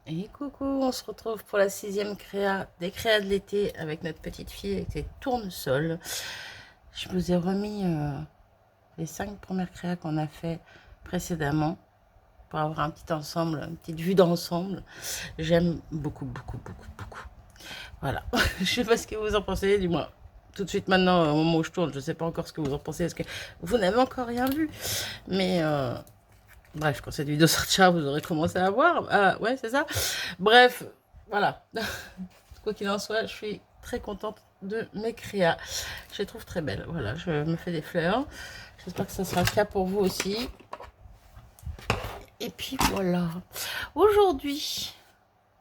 Et coucou, on se retrouve pour la 6e créa des créas de l'été avec notre petite fille avec ses tournesols. Je vous ai remis les 5 premières créas qu'on a fait précédemment pour avoir un petit ensemble, une petite vue d'ensemble. J'aime beaucoup, beaucoup, beaucoup, beaucoup. Voilà. Je sais pas ce que vous en pensez, dis-moi. Tout de suite maintenant, au moment où je tourne, je sais pas encore ce que vous en pensez. Est-ce que vous n'avez encore rien vu? Mais bref, quand cette vidéo sortira, vous aurez commencé à voir. Ah, ouais, c'est ça. Bref, voilà. Quoi qu'il en soit, je suis très contente de mes créas. Je les trouve très belles. Voilà, je me fais des fleurs. J'espère que ça sera le cas pour vous aussi. Et puis voilà. Aujourd'hui,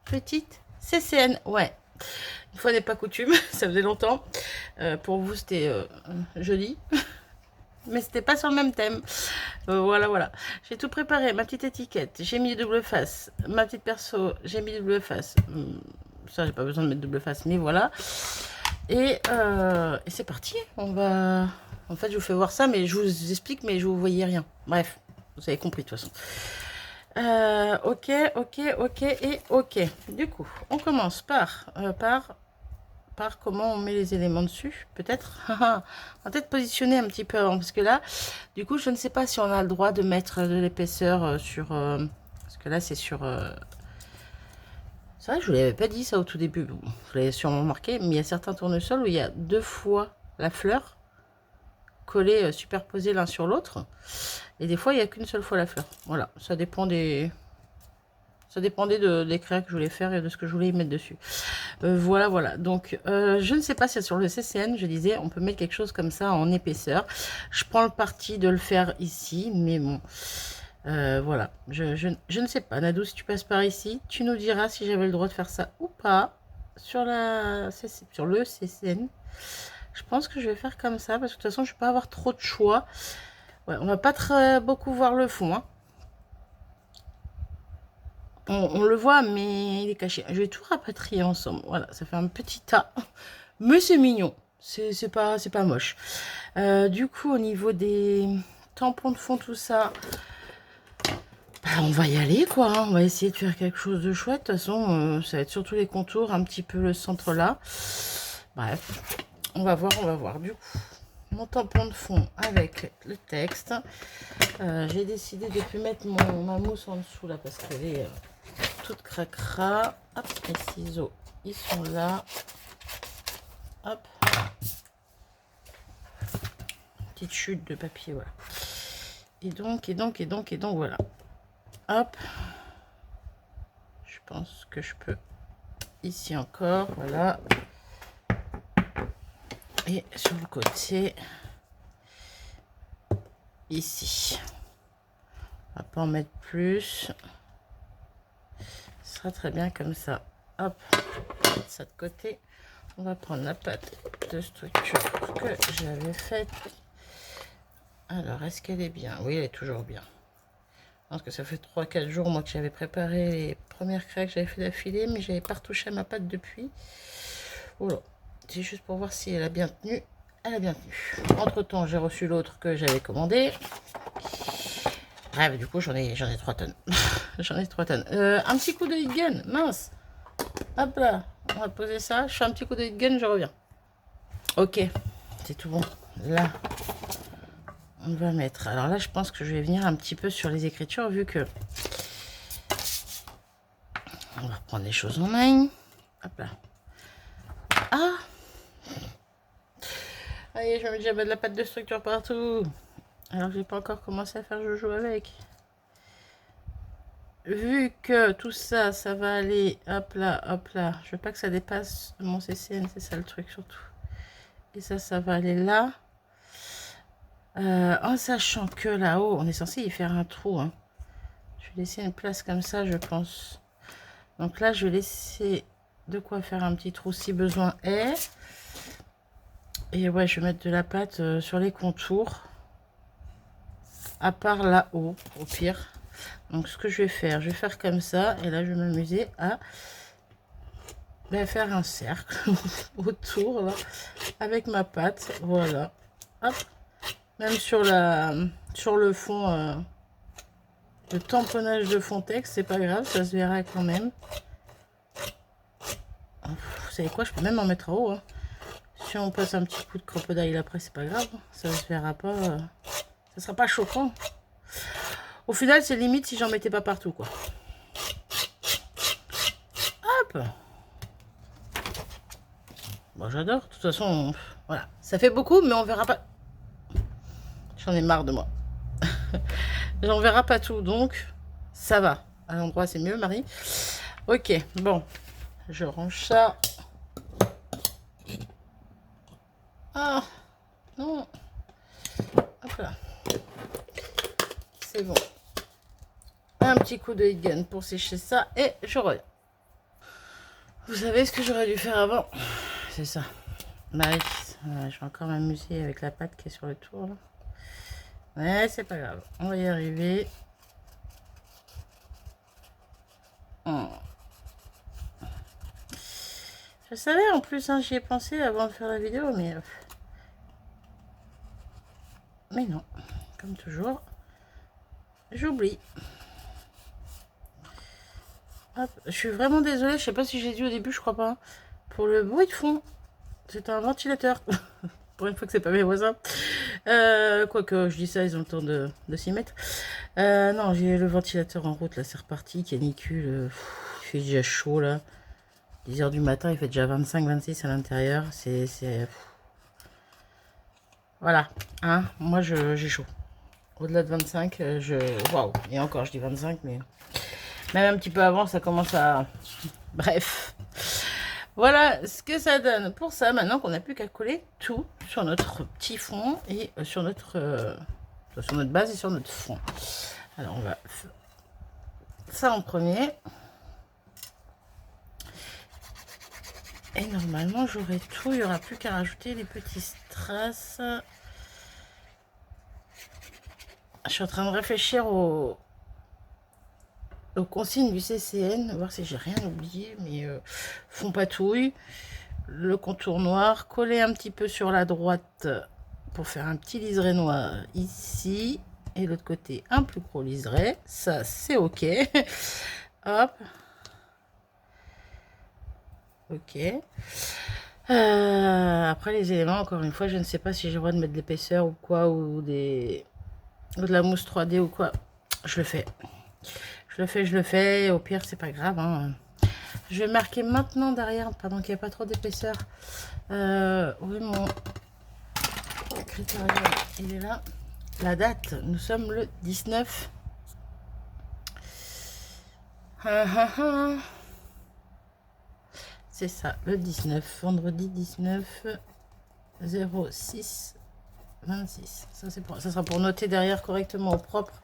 petite CCN. Ouais, une fois n'est pas coutume, ça faisait longtemps. Pour vous, c'était joli. Mais c'était pas sur le même thème. Voilà, voilà. J'ai tout préparé, ma petite étiquette. J'ai mis double face. Ma petite perso, j'ai mis double face. Ça, j'ai pas besoin de mettre double face, mais voilà. Et c'est parti. On va. En fait, je vous fais voir ça, mais je vous explique, mais je vous voyais rien. Bref, vous avez compris de toute façon. Ok, ok, ok et ok. Du coup, on commence par comment on met les éléments dessus. Peut-être. On va peut-être positionner un petit peu avant, parce que là, du coup, je ne sais pas si on a le droit de mettre de l'épaisseur sur. Parce que là, c'est sur. C'est vrai que je ne vous l'avais pas dit ça au tout début. Bon, vous l'avez sûrement marqué, mais il y a certains tournesols où il y a 2 fois la fleur collée, superposée l'un sur l'autre. Et des fois, il n'y a qu'une seule fois la fleur. Voilà, ça dépend des. Ça dépendait des créas que je voulais faire et de ce que je voulais y mettre dessus. Voilà, voilà. Donc, je ne sais pas si sur le CCN, je disais, on peut mettre quelque chose comme ça en épaisseur. Je prends le parti de le faire ici, mais bon. Voilà, je ne sais pas. Nadou, si tu passes par ici, tu nous diras si j'avais le droit de faire ça ou pas sur, sur le CCN. Je pense que je vais faire comme ça, parce que de toute façon, je ne vais pas avoir trop de choix. Ouais, on va pas très beaucoup voir le fond. Hein. On le voit, mais il est caché. Je vais tout rapatrier ensemble. Voilà, ça fait un petit tas. Mais c'est mignon. C'est pas moche. Du coup, au niveau des tampons de fond, tout ça, bah, on va y aller, quoi. Hein. On va essayer de faire quelque chose de chouette. De toute façon, ça va être surtout les contours, un petit peu le centre là. Bref, on va voir, on va voir. Du coup, mon tampon de fond avec le texte. J'ai décidé de ne plus mettre ma mousse en dessous là parce qu'elle est toute cracra. Hop, les ciseaux, ils sont là. Hop. Petite chute de papier, voilà. Et donc, voilà. Hop. Je pense que je peux ici encore, voilà. Et sur le côté, ici. On va pas en mettre plus. Ce sera très bien comme ça. Hop, ça de côté. On va prendre la pâte de structure que j'avais faite. Alors, est-ce qu'elle est bien? Oui, elle est toujours bien. Je pense que ça fait 3-4 jours moi que j'avais préparé les premières crêpes que j'avais fait d'affilée, mais j'avais pas retouché à ma pâte depuis. Voilà. C'est juste pour voir si elle a bien tenu. Elle a bien tenu. Entre temps, j'ai reçu l'autre que j'avais commandé. Bref, du coup, j'en ai 3 tonnes. J'en ai 3 tonnes. Un petit coup de heat gun, mince. Hop là, on va poser ça. Je fais un petit coup de heat gun, je reviens. Ok, c'est tout bon. Là, on va mettre. Alors là, je pense que je vais venir un petit peu sur les écritures, vu que on va reprendre les choses en main. Hop là. Ah, allez, je vais mettre déjà de la pâte de structure partout. Alors que j'ai pas encore commencé à faire joujou avec. Vu que tout ça, ça va aller, hop là, hop là. Je veux pas que ça dépasse mon CCN, c'est ça le truc surtout. Et ça va aller là. En sachant que là-haut, on est censé y faire un trou. Hein. Je vais laisser une place comme ça, je pense. Donc là, je vais laisser de quoi faire un petit trou si besoin est. Et ouais, je vais mettre de la pâte sur les contours. À part là-haut, au pire. Donc ce que je vais faire comme ça. Et là, je vais m'amuser à faire un cercle autour là, avec ma pâte. Voilà. Hop. Même sur le fond le tamponnage de fond texte, c'est pas grave, ça se verra quand même. Vous savez quoi, je peux même en mettre en haut. Hein. Si on passe un petit coup de crocodile après, c'est pas grave. Ça se verra pas. Ça sera pas choquant. Au final, c'est limite si j'en mettais pas partout, quoi. Hop. Bon, j'adore. De toute façon, voilà. Ça fait beaucoup, mais on verra pas. J'en ai marre de moi. J'en verra pas tout, donc ça va. À l'endroit, c'est mieux, Marie. Ok, bon. Je range ça. Ah, non. Hop là. C'est bon. Un petit coup de heat gun pour sécher ça et je reviens. Vous savez ce que j'aurais dû faire avant? C'est ça. Marie, je vais encore m'amuser avec la pâte qui est sur le tour. Là. Mais c'est pas grave. On va y arriver. Je savais en plus, hein, j'y ai pensé avant de faire la vidéo, mais non, comme toujours, j'oublie. Je suis vraiment désolée, je sais pas si j'ai dit au début, je crois pas, pour le bruit de fond. C'est un ventilateur. Pour une fois que c'est pas mes voisins. Quoique je dis ça, ils ont le temps de s'y mettre. Non, j'ai le ventilateur en route, là c'est reparti, canicule. Il fait déjà chaud là. 10 h du matin, il fait déjà 25-26 à l'intérieur. C'est. Voilà, hein, moi j'ai chaud. Au-delà de 25, waouh, et encore je dis 25, mais même un petit peu avant, ça commence à... Bref. Voilà ce que ça donne pour ça, maintenant qu'on n'a plus qu'à coller tout sur notre petit fond et sur notre base et sur notre fond. Alors on va faire ça en premier. Et normalement j'aurai tout, il n'y aura plus qu'à rajouter les petits strass. Je suis en train de réfléchir aux consignes du CCN, voir si j'ai rien oublié, mais fond patouille, le contour noir, coller un petit peu sur la droite pour faire un petit liseré noir ici, et l'autre côté un plus gros liseré, ça c'est ok. Hop. Ok. Après les éléments, encore une fois, je ne sais pas si j'ai le droit de mettre de l'épaisseur ou quoi, ou de la mousse 3D ou quoi. Je le fais. Je le fais. Au pire, c'est pas grave. Hein. Je vais marquer maintenant derrière, pendant qu'il n'y a pas trop d'épaisseur. Oui, mon critérium, il est là. La date, nous sommes le 19. C'est ça, le 19. Vendredi 19 06 26. Ça sera pour noter derrière correctement au propre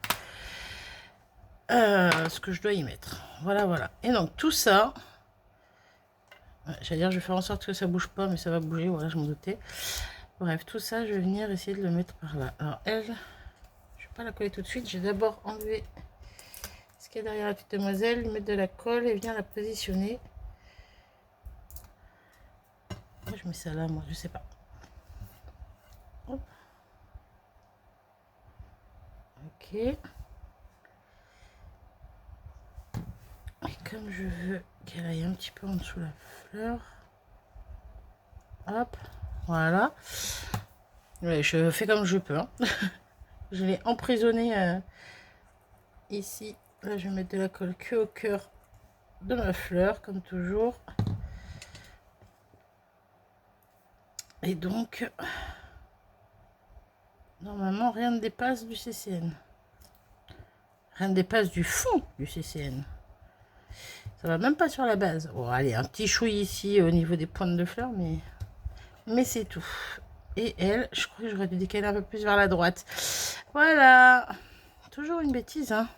ce que je dois y mettre. Voilà, voilà. Et donc tout ça, j'allais dire, je vais faire en sorte que ça bouge pas, mais ça va bouger. Voilà, je m'en doutais. Bref, tout ça, je vais venir essayer de le mettre par là. Alors elle, je vais pas la coller tout de suite. J'ai d'abord enlevé ce qu'il y a derrière la petite demoiselle, lui mettre de la colle et venir la positionner. Moi, je mets ça là, moi, je sais pas. Hop. Ok. Et comme je veux qu'elle aille un petit peu en dessous la fleur, hop, voilà. Ouais, je fais comme je peux. Hein. Je l'ai emprisonné ici. Là, je vais mettre de la colle que au cœur de ma fleur, comme toujours. Et donc, normalement, rien ne dépasse du CCN. Rien ne dépasse du fond du CCN. Ça va même pas sur la base. Bon, allez, un petit chouille ici au niveau des pointes de fleurs, mais c'est tout. Et elle, je crois que j'aurais dû décaler un peu plus vers la droite. Voilà. Toujours une bêtise, hein.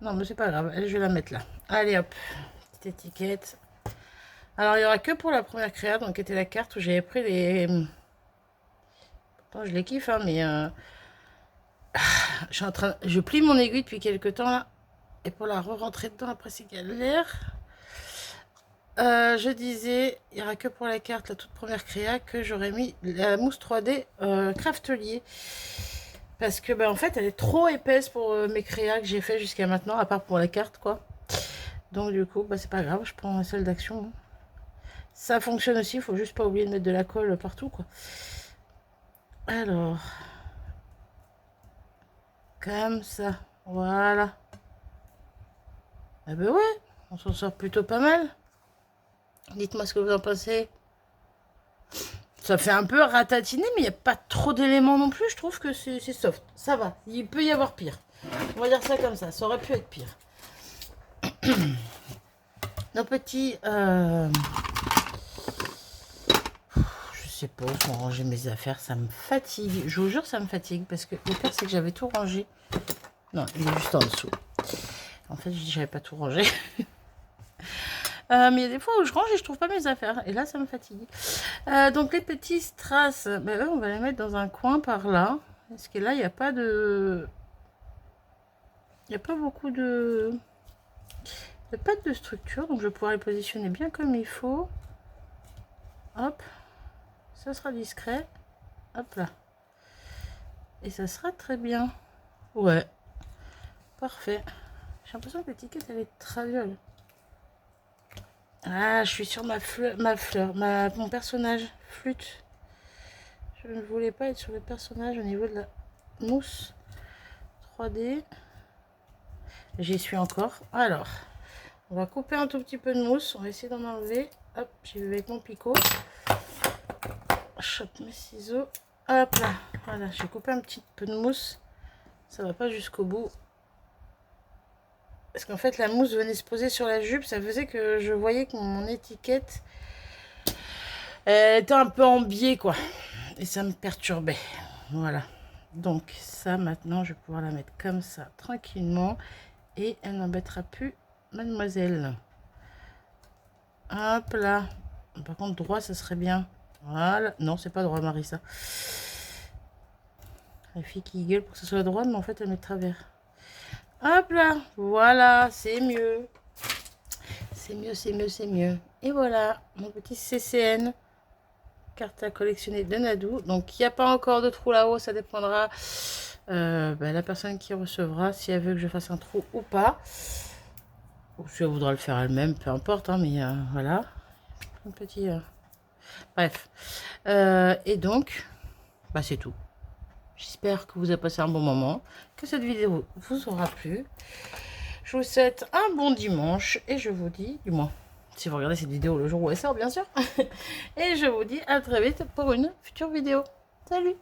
Non, mais c'est pas grave. Elle, je vais la mettre là. Allez, hop. Petite étiquette. Alors, il n'y aura que pour la première créa, donc qui était la carte où j'avais pris les... Pourtant, je les kiffe, hein, mais... Je plie mon aiguille depuis quelques temps, là. Et pour la re-rentrer dedans, après, c'est galère. Je disais, il n'y aura que pour la carte, la toute première créa, que j'aurais mis la mousse 3D Craftelier. Parce que, en fait, elle est trop épaisse pour mes créas que j'ai fait jusqu'à maintenant, à part pour la carte, quoi. Donc, du coup, c'est pas grave, je prends un seul d'action. Ça fonctionne aussi, il faut juste pas oublier de mettre de la colle partout, quoi. Alors, comme ça, voilà. Ah ben ouais, on s'en sort plutôt pas mal. Dites-moi ce que vous en pensez. Ça fait un peu ratatiner, mais il n'y a pas trop d'éléments non plus. Je trouve que c'est soft. Ça va, il peut y avoir pire. On va dire ça comme ça aurait pu être pire. Nos petits... je sais pas, où sont rangées mes affaires. Ça me fatigue. Je vous jure, ça me fatigue. Parce que le pire, c'est que j'avais tout rangé. Non, il est juste en dessous. En fait, je dis j'avais pas tout rangé. Mais il y a des fois où je range et je trouve pas mes affaires. Et là, ça me fatigue. Donc, les petits strass, eux, on va les mettre dans un coin par là. Parce que là, il n'y a pas de... Il n'y a pas beaucoup de... Il n'y a pas de structure. Donc, je vais pouvoir les positionner bien comme il faut. Hop. Ça sera discret. Hop là. Et ça sera très bien. Ouais. Parfait. J'ai l'impression que l'étiquette, elle est traviole. Ah, je suis sur mon personnage flûte. Je ne voulais pas être sur le personnage au niveau de la mousse 3D. J'y suis encore. Alors, on va couper un tout petit peu de mousse. On va essayer d'en enlever. Hop, j'y vais avec mon picot. Je chope mes ciseaux. Hop là. Voilà, j'ai coupé un petit peu de mousse. Ça va pas jusqu'au bout. Parce qu'en fait, la mousse venait se poser sur la jupe. Ça faisait que je voyais que mon étiquette était un peu en biais, quoi. Et ça me perturbait. Voilà. Donc, ça, maintenant, je vais pouvoir la mettre comme ça, tranquillement. Et elle n'embêtera plus mademoiselle. Hop là. Par contre, droit, ça serait bien. Voilà. Non, c'est pas droit, Marissa. La fille qui gueule pour que ce soit droit, mais en fait, elle met de travers. Hop là. Voilà, c'est mieux. C'est mieux, c'est mieux, c'est mieux. Et voilà, mon petit CCN. Carte à collectionner de Nadou. Donc, il n'y a pas encore de trou là-haut. Ça dépendra la personne qui recevra, si elle veut que je fasse un trou ou pas. Ou si elle voudra le faire elle-même, peu importe. Hein, mais voilà. Un petit... Bref. Et donc, c'est tout. J'espère que vous avez passé un bon moment. Que cette vidéo vous aura plu. Je vous souhaite un bon dimanche. Et je vous dis, du moins, si vous regardez cette vidéo le jour où elle sort, bien sûr. Et je vous dis à très vite pour une future vidéo. Salut!